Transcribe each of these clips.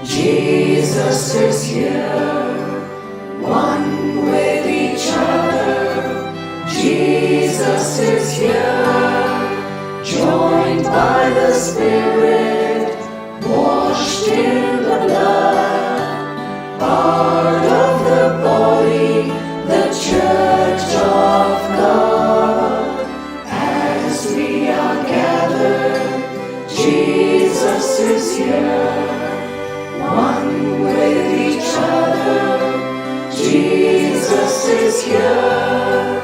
Jesus is here, one with each other. Jesus is here, joined by the Spirit, washed in the blood, part of the body, the Church of God. As we are gathered, Jesus is here, one with each other. Jesus is here,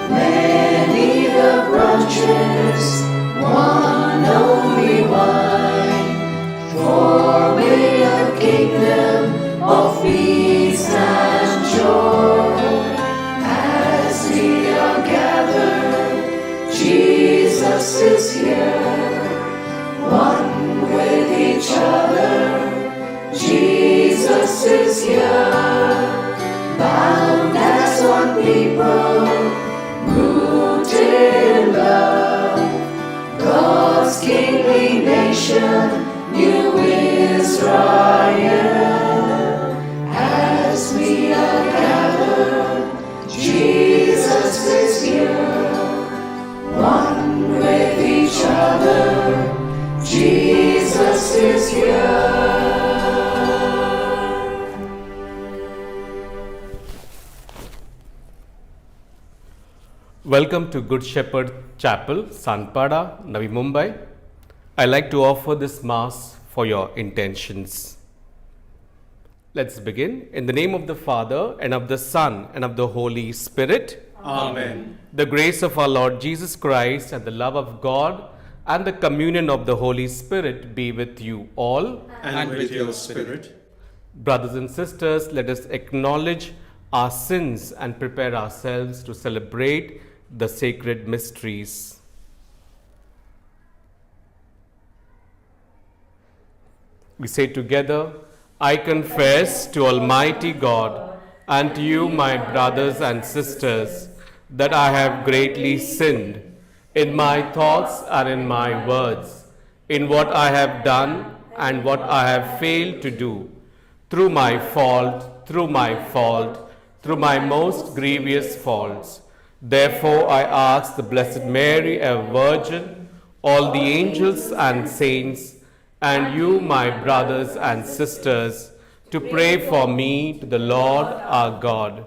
many the branches, one only vine, forming a kingdom of peace and joy. As we are gathered, Jesus is here, one with each other. Jesus is here, bound as one people, rooted in love. God's kingly nation, New Israel. As we are gathered, Jesus is here, one with each other. Jesus is here. Welcome to Good Shepherd Chapel, Sanpada, Navi Mumbai. I like to offer this Mass for your intentions. Let's begin. In the name of the Father, and of the Son, and of the Holy Spirit. Amen. The grace of our Lord Jesus Christ, and the love of God, and the communion of the Holy Spirit be with you all. And with your spirit. Brothers and sisters, let us acknowledge our sins and prepare ourselves to celebrate the sacred mysteries. We say together, I confess to Almighty God and to you, my brothers and sisters, that I have greatly sinned in my thoughts and in my words, in what I have done and what I have failed to do, through my fault, through my most grievous faults. Therefore I ask the Blessed Mary, a Virgin, all the angels and saints, and you, my brothers and sisters, to pray for me to the Lord our God.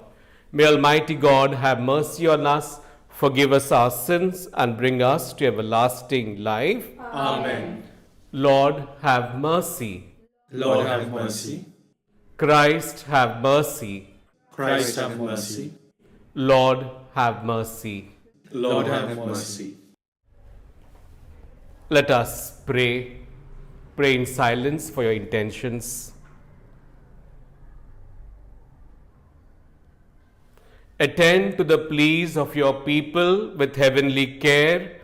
May Almighty God have mercy on us, forgive us our sins, and bring us to everlasting life. Amen. Lord, have mercy. Lord, have mercy. Christ, have mercy. Christ, have mercy. Lord, have mercy. Lord, have mercy. Let us pray. Pray in silence for your intentions. Attend to the pleas of your people with heavenly care.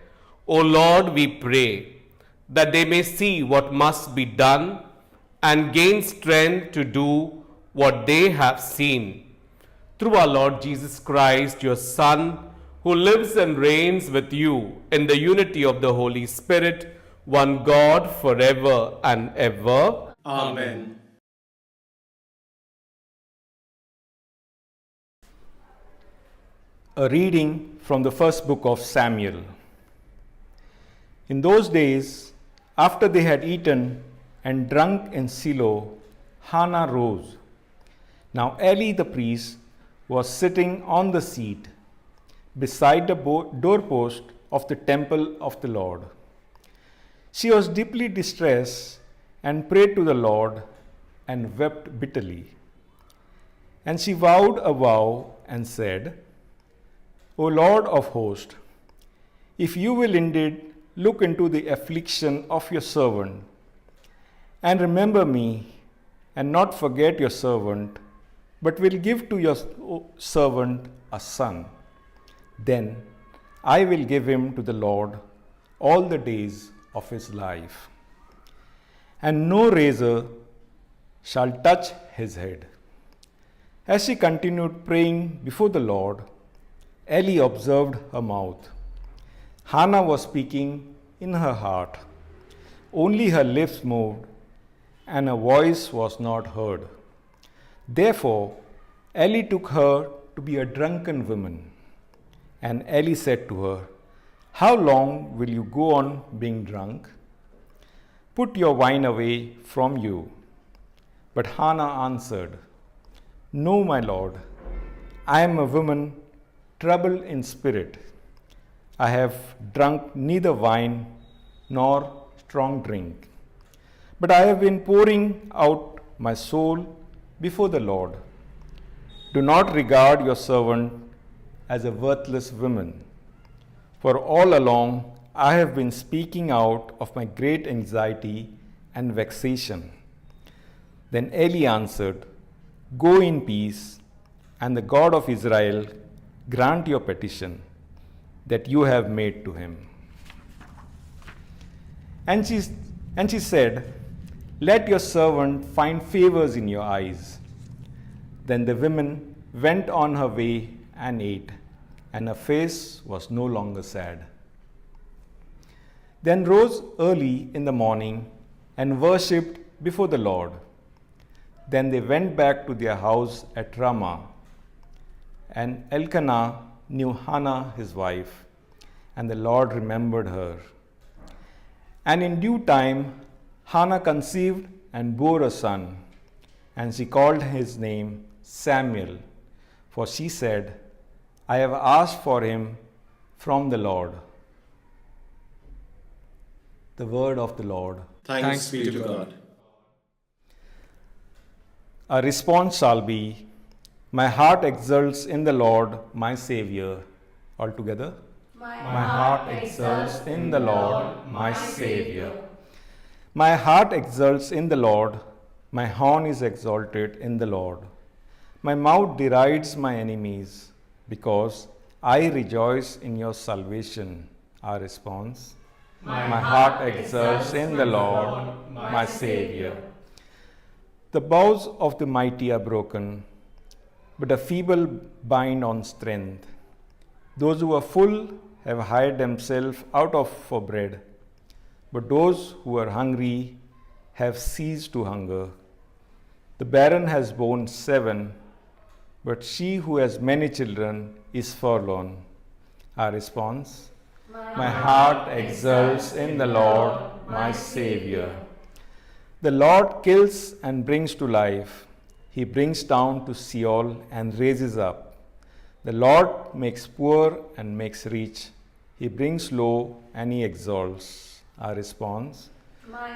O Lord, we pray that they may see what must be done and gain strength to do what they have seen. Through our Lord Jesus Christ, your Son, who lives and reigns with you in the unity of the Holy Spirit, one God forever and ever. Amen. A reading from the first book of Samuel. In those days, after they had eaten and drunk in Shiloh, Hannah rose. Now Eli the priest was sitting on the seat beside the doorpost of the temple of the Lord. She was deeply distressed and prayed to the Lord and wept bitterly. And she vowed a vow and said, O Lord of hosts, if you will indeed look into the affliction of your servant, and remember me, and not forget your servant, but will give to your servant a son, then I will give him to the Lord all the days of his life, and no razor shall touch his head. As she continued praying before the Lord, Eli observed her mouth. Hannah was speaking in her heart. Only her lips moved, and her voice was not heard. Therefore, Eli took her to be a drunken woman. And Eli said to her, How long will you go on being drunk? Put your wine away from you. But Hannah answered, No, my lord, I am a woman troubled in spirit. I have drunk neither wine nor strong drink, but I have been pouring out my soul before the Lord. Do not regard your servant as a worthless woman, for all along I have been speaking out of my great anxiety and vexation. Then Eli answered, Go in peace, and the God of Israel grant your petition that you have made to him. And she said, Let your servant find favors in your eyes. Then the woman went on her way and ate, and her face was no longer sad. Then rose early in the morning and worshipped before the Lord. Then they went back to their house at Ramah. And Elkanah knew Hannah his wife, and the Lord remembered her. And in due time Hannah conceived and bore a son, and she called his name Samuel, for she said, I have asked for him from the Lord. The word of the Lord. Thanks be to God. Our response shall be, My heart exults in the Lord, my Savior. All together. My heart exults in the Lord, my Savior. My heart exults in the Lord, my horn is exalted in the Lord. My mouth derides my enemies, because I rejoice in your salvation. Our response. My heart exults in the Lord, my Savior. The bows of the mighty are broken, but the feeble bind on strength. Those who are full have hired themselves out of for bread, but those who are hungry have ceased to hunger. The barren has borne 7, but she who has many children is forlorn. Our response. My heart exults in the Lord, my Savior. The Lord kills and brings to life. He brings down to Sheol and raises up. The Lord makes poor and makes rich. He brings low and he exalts. Our response.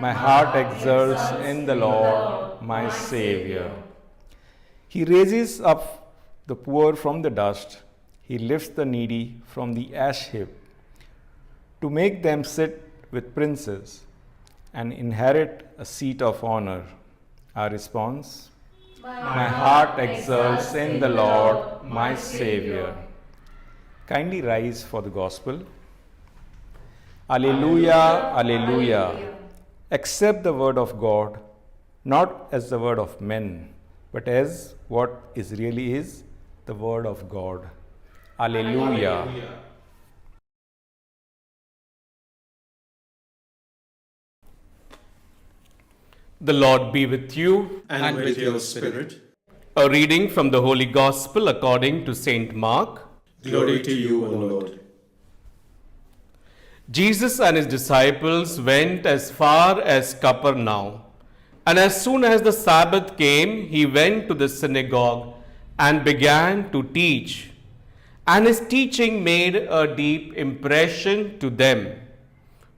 My heart exults in the Lord, my Savior. He raises up the poor from the dust. He lifts the needy from the ash heap, to make them sit with princes and inherit a seat of honor. Our response. My heart exults in the Lord, my Savior. Kindly rise for the gospel. Alleluia, alleluia. Accept the word of God, not as the word of men, but as what is really is, the word of God. Alleluia. The Lord be with you. And with your spirit. A reading from the Holy Gospel according to St. Mark. Glory to you, O Lord. Jesus and his disciples went as far as Capernaum, and as soon as the Sabbath came, he went to the synagogue and began to teach. And his teaching made a deep impression to them,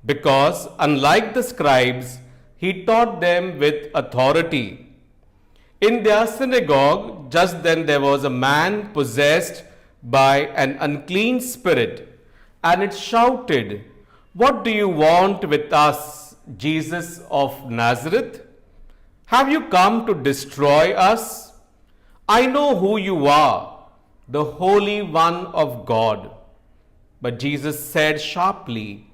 because unlike the scribes, he taught them with authority. In their synagogue, just then there was a man possessed by an unclean spirit, and it shouted, What do you want with us, Jesus of Nazareth? Have you come to destroy us? I know who you are, the Holy One of God. But Jesus said sharply,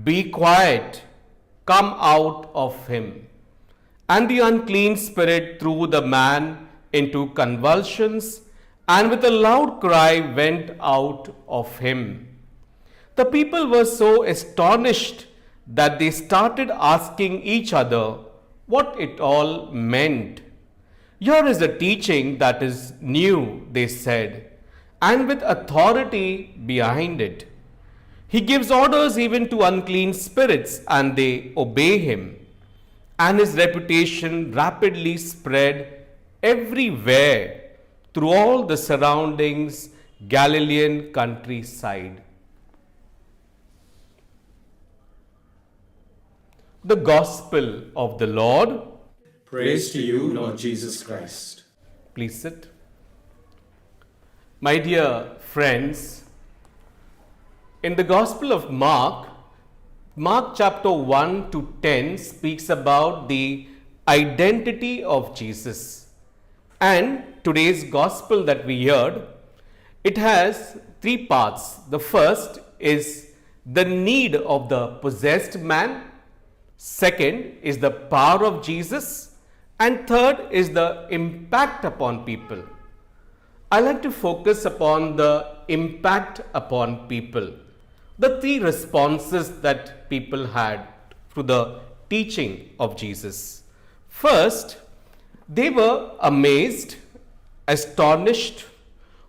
Be quiet. Come out of him. And the unclean spirit threw the man into convulsions, and with a loud cry went out of him. The people were so astonished that they started asking each other, what it all meant. Here is a teaching that is new, they said, and with authority behind it. He gives orders even to unclean spirits, and they obey him. And his reputation rapidly spread everywhere through all the surroundings Galilean countryside. The Gospel of the Lord. Praise to you, Lord Jesus Christ. Please sit. My dear friends, in the Gospel of Mark, Mark chapter 1 to 10 speaks about the identity of Jesus. And today's Gospel that we heard, it has three parts. The first is the need of the possessed man. Second is the power of Jesus. And third is the impact upon people. I like to focus upon the impact upon people. The three responses that people had to the teaching of Jesus. First, they were amazed, astonished.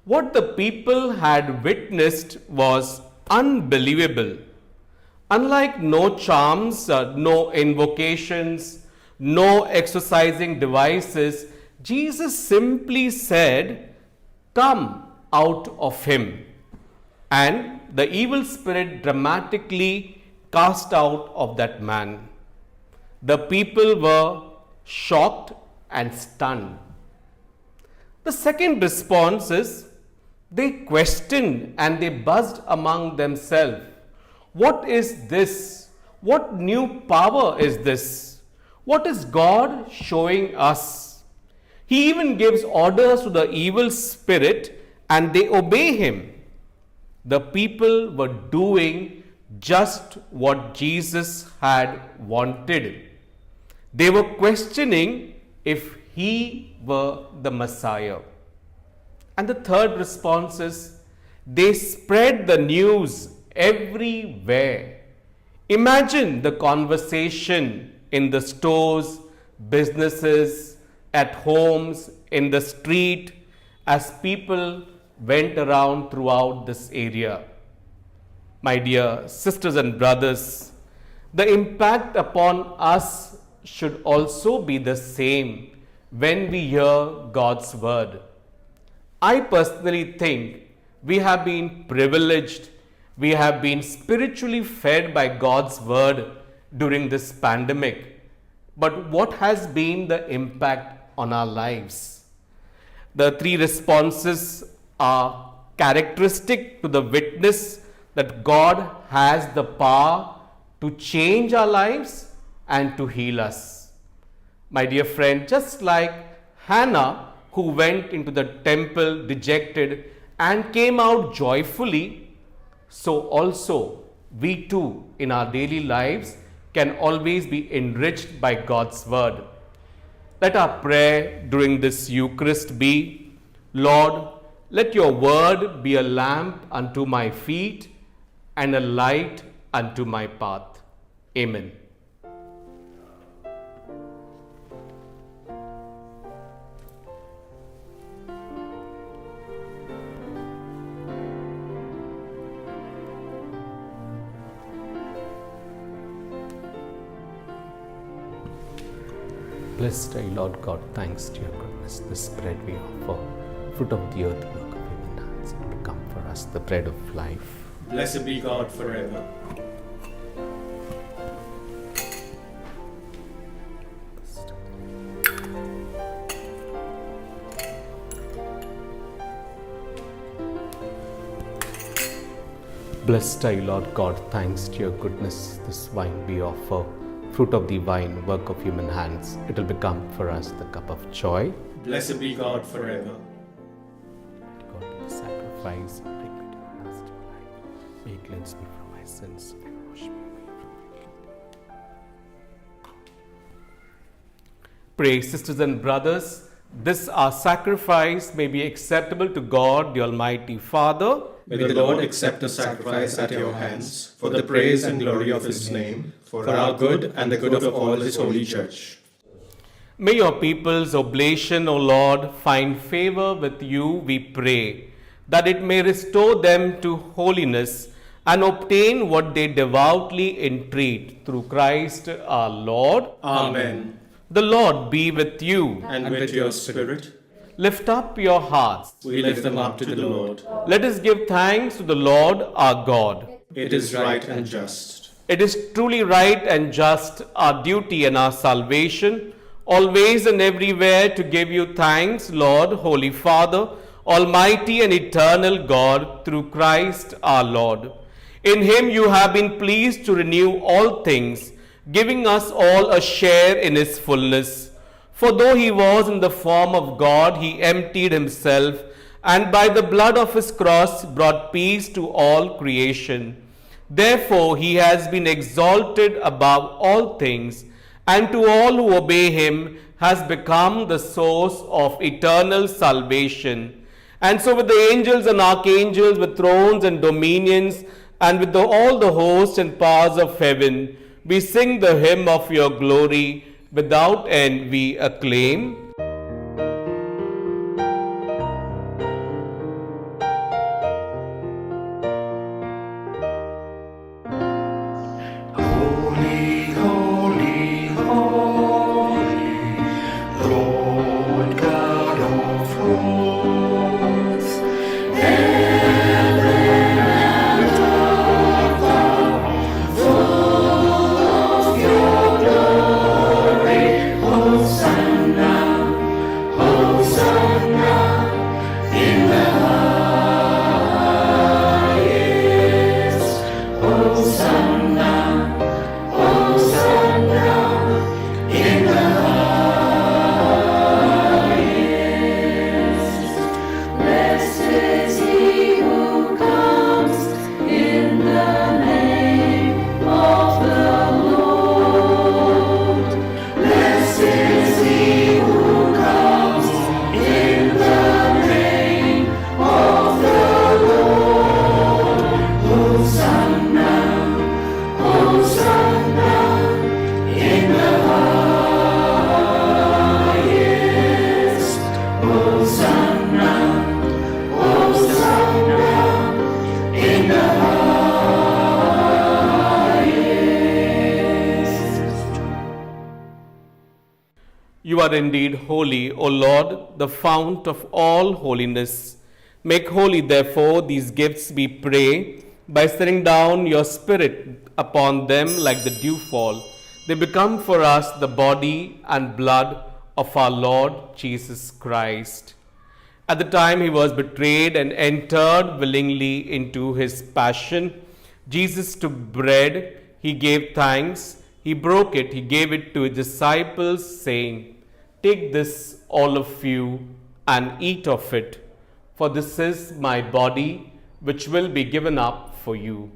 What the people had witnessed was unbelievable. Unlike no charms, no invocations, no exorcising devices, Jesus simply said, "Come out of him." And the evil spirit dramatically cast out of that man. The people were shocked and stunned. The second response is they questioned and they buzzed among themselves. What is this? What new power is this? What is God showing us? He even gives orders to the evil spirit and they obey him. The people were doing just what Jesus had wanted. They were questioning if he were the Messiah. And the third response is they spread the news everywhere. Imagine the conversation in the stores, businesses, at homes, in the street, as people went around throughout this area. My dear sisters and brothers, the impact upon us should also be the same when we hear God's word. I personally think we have been privileged, we have been spiritually fed by God's word during this pandemic. But what has been the impact on our lives? The three responses are characteristic to the witness that God has the power to change our lives and to heal us. My dear friend, just like Hannah, who went into the temple dejected and came out joyfully, so also we too in our daily lives can always be enriched by God's word. Let our prayer during this Eucharist be, Lord, let your word be a lamp unto my feet and a light unto my path. Amen. Blessed are you, Lord God, thanks to your goodness. This bread we offer, fruit of the earth, work of human hands, it will become for us the bread of life. Blessed be God forever. Blessed are you, Lord God, thanks to your goodness. This wine we offer, fruit of the vine, work of human hands, it will become for us the cup of joy. Blessed be God forever. God, the sacrifice, bring me to everlasting life. May you cleanse me from my sins, may you wash me away from my guilt. Pray, sisters and brothers, this our sacrifice may be acceptable to God, the Almighty Father. May the Lord accept the sacrifice at your hands for the praise and glory of his name, for our good and the good of all his holy church. May your people's oblation, O Lord, find favor with you, we pray, that it may restore them to holiness and obtain what they devoutly entreat through Christ our Lord. Amen. The Lord be with you. And with your spirit, Lift up your hearts. we lift them up to the Lord. Let us give thanks to the Lord our God. It is right and just. It is truly right and just, our duty and our salvation, always and everywhere to give you thanks, Lord, Holy Father, Almighty and eternal God, through Christ our Lord. In him you have been pleased to renew all things, giving us all a share in his fullness. For though he was in the form of God, he emptied himself, and by the blood of his cross brought peace to all creation. Therefore he has been exalted above all things, and to all who obey him has become the source of eternal salvation. And so with the angels and archangels, with thrones and dominions, and with all the hosts and powers of heaven, we sing the hymn of your glory. Without end we acclaim. Holy, holy, holy, Lord God of hosts. Heaven and earth are full of your glory. Hosanna, Hosanna in the highest. Hosanna, Hosanna in the highest. Blessed is he who comes in the name of the Lord. Blessed is he who comes in the name of the Lord. Hosanna, Hosanna in the highest. Hosanna, Hosanna in the highest. You are indeed holy, O Lord, the fount of all holiness. Make holy, therefore, these gifts, we pray, by sending down your Spirit upon them like the dewfall. They become for us the body and blood of our Lord Jesus Christ. At the time he was betrayed and entered willingly into his passion, Jesus took bread, he gave thanks, he broke it, he gave it to his disciples, saying, "Take this, all of you, and eat of it, for this is my body, which will be given up for you."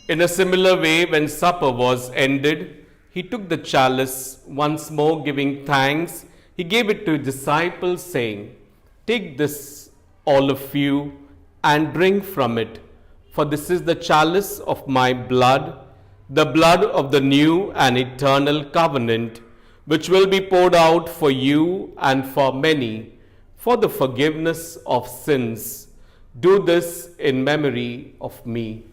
In a similar way, when supper was ended, he took the chalice, once more giving thanks, he gave it to his disciples, saying, "Take this, all of you, and drink from it, for this is the chalice of my blood, the blood of the new and eternal covenant, which will be poured out for you and for many, for the forgiveness of sins. Do this in memory of me."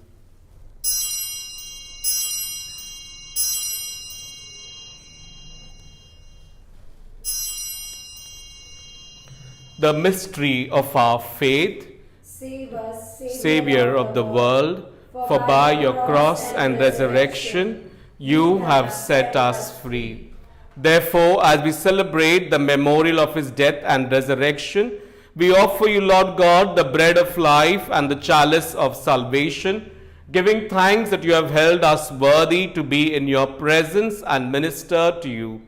The mystery of our faith. Save us, Savior of the world, for by your cross and resurrection you have set us free. Therefore, as we celebrate the memorial of his death and resurrection, we offer you, Lord God, the bread of life and the chalice of salvation, giving thanks that you have held us worthy to be in your presence and minister to you.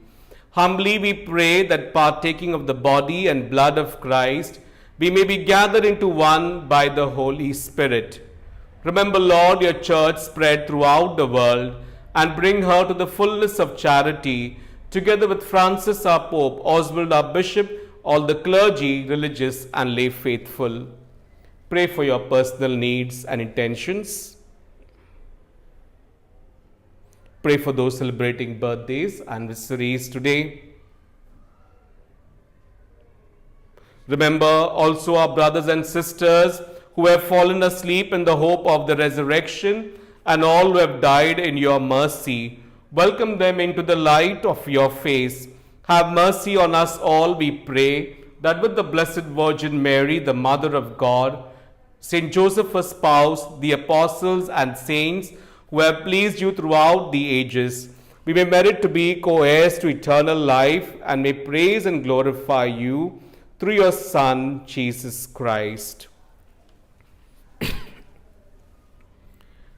Humbly we pray that, partaking of the body and blood of Christ, we may be gathered into one by the Holy Spirit. Remember, Lord, your church spread throughout the world, and bring her to the fullness of charity, together with Francis our Pope, Oswald our Bishop, all the clergy, religious and lay faithful. Pray for your personal needs and intentions. Pray for those celebrating birthdays and anniversaries today. Remember also our brothers and sisters who have fallen asleep in the hope of the resurrection, and all who have died in your mercy. Welcome them into the light of your face. Have mercy on us all, we pray, that with the Blessed Virgin Mary, the Mother of God, Saint Joseph, her spouse, the apostles and saints who have pleased you throughout the ages, we may merit to be co-heirs to eternal life and may praise and glorify you through your Son, Jesus Christ.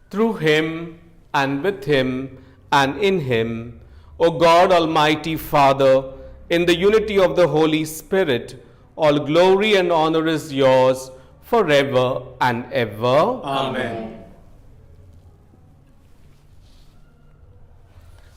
Through him and with him and in him, O God, Almighty Father, in the unity of the Holy Spirit, all glory and honor is yours forever and ever. Amen.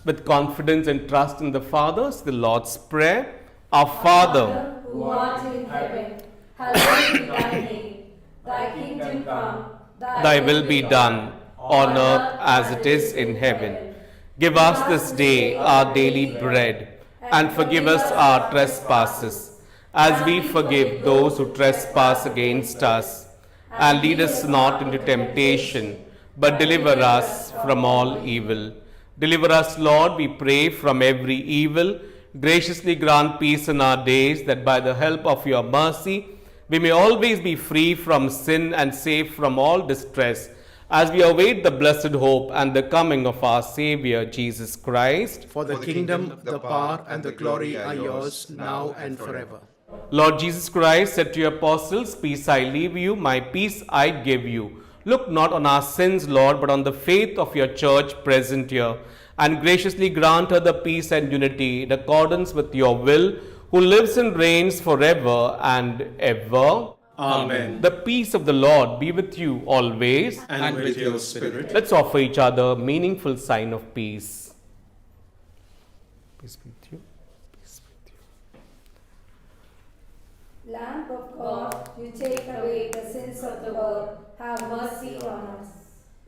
With confidence and trust in the Father, the Lord's Prayer. Our Father, who art in heaven, hallowed be thy name. Thy kingdom come, thy will be done on earth as it is in heaven. Give us this day our daily bread, and forgive us our trespasses, as we forgive those who trespass against us. And lead us not into temptation, but deliver us from all evil. Deliver us, Lord, we pray, from every evil. Graciously grant peace in our days, that by the help of your mercy, we may always be free from sin and safe from all distress, as we await the blessed hope and the coming of our Saviour, Jesus Christ. For the kingdom, the power, and the glory are yours, now and forever. Lord Jesus Christ said to your apostles, Peace I leave you, my peace I give you. Look not on our sins, Lord, but on the faith of your church present here, and graciously grant her the peace and unity in accordance with your will, who lives and reigns forever and ever. Amen. The peace of the Lord be with you always. And with your spirit. Let's offer each other a meaningful sign of peace. Peace be with you. Peace be with you. Lamb of God, you take away the sins of the world, have mercy on us.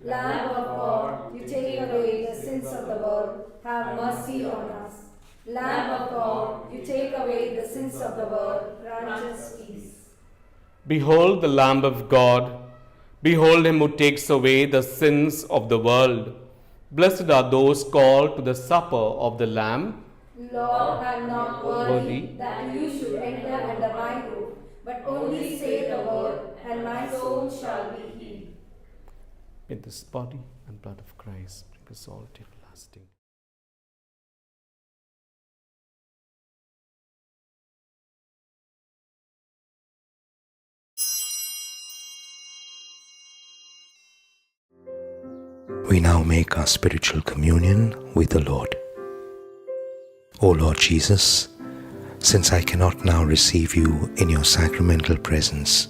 Lamb of God, you take away the sins of the world, have mercy on us. Lamb of God, you take away the sins of the world, grant us peace. Behold the Lamb of God. Behold him who takes away the sins of the world. Blessed are those called to the supper of the Lamb. Lord, I am not worthy Worthy. that you should enter under my roof, but only say the word, and my soul shall be healed. May this body and blood of Christ bring us all to everlasting. We now make our spiritual communion with the Lord. O Lord Jesus, since I cannot now receive you in your sacramental presence,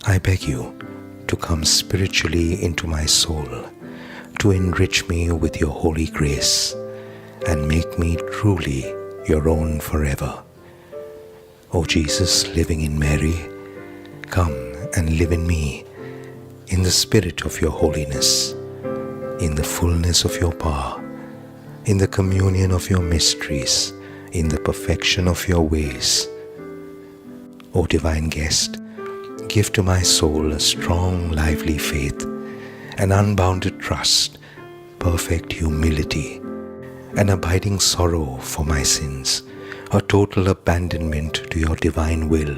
I beg you to come spiritually into my soul, to enrich me with your holy grace, and make me truly your own forever. O Jesus, living in Mary, come and live in me, in the spirit of your holiness, in the fullness of your power, in the communion of your mysteries, in the perfection of your ways. O divine guest, give to my soul a strong, lively faith, an unbounded trust, perfect humility, an abiding sorrow for my sins, a total abandonment to your divine will,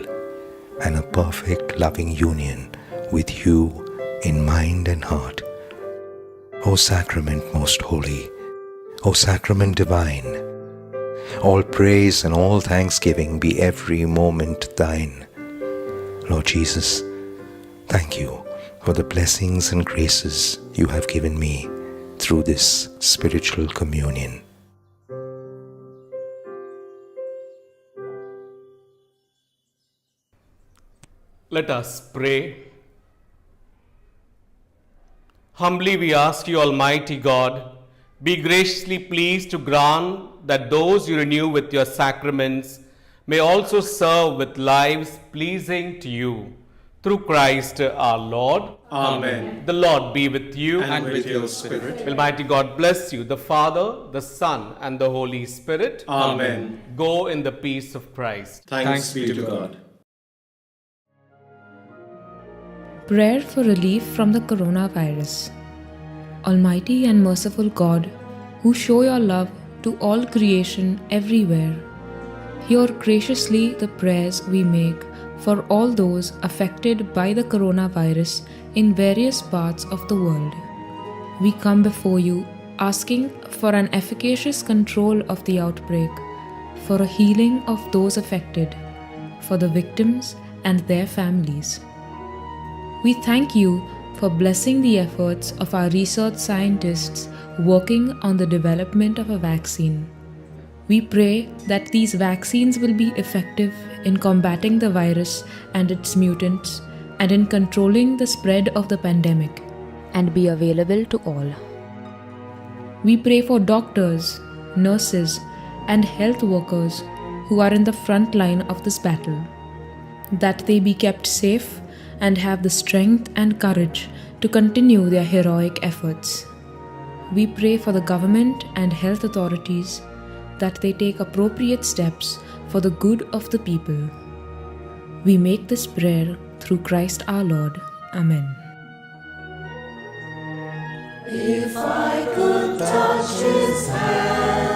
and a perfect loving union with you in mind and heart. O Sacrament most holy, O Sacrament divine, all praise and all thanksgiving be every moment thine. Lord Jesus, thank you for the blessings and graces you have given me through this spiritual communion. Let us pray. Humbly we ask you, Almighty God, be graciously pleased to grant that those you renew with your sacraments may also serve with lives pleasing to you. through Christ our Lord. Amen. The Lord be with you. And with your spirit. Almighty God bless you, the Father, the Son, and the Holy Spirit. Amen. Go in the peace of Christ. Thanks be to God. Prayer for relief from the coronavirus. Almighty and merciful God, who show your love to all creation everywhere, hear graciously the prayers we make for all those affected by the coronavirus in various parts of the world. We come before you asking for an efficacious control of the outbreak, for a healing of those affected, for the victims and their families. We thank you for blessing the efforts of our research scientists working on the development of a vaccine. We pray that these vaccines will be effective in combating the virus and its mutants and in controlling the spread of the pandemic and be available to all. We pray for doctors, nurses, and health workers who are in the front line of this battle, that they be kept safe and have the strength and courage to continue their heroic efforts. We pray for the government and health authorities that they take appropriate steps for the good of the people. We make this prayer through Christ our Lord. Amen. If I could touch his hand,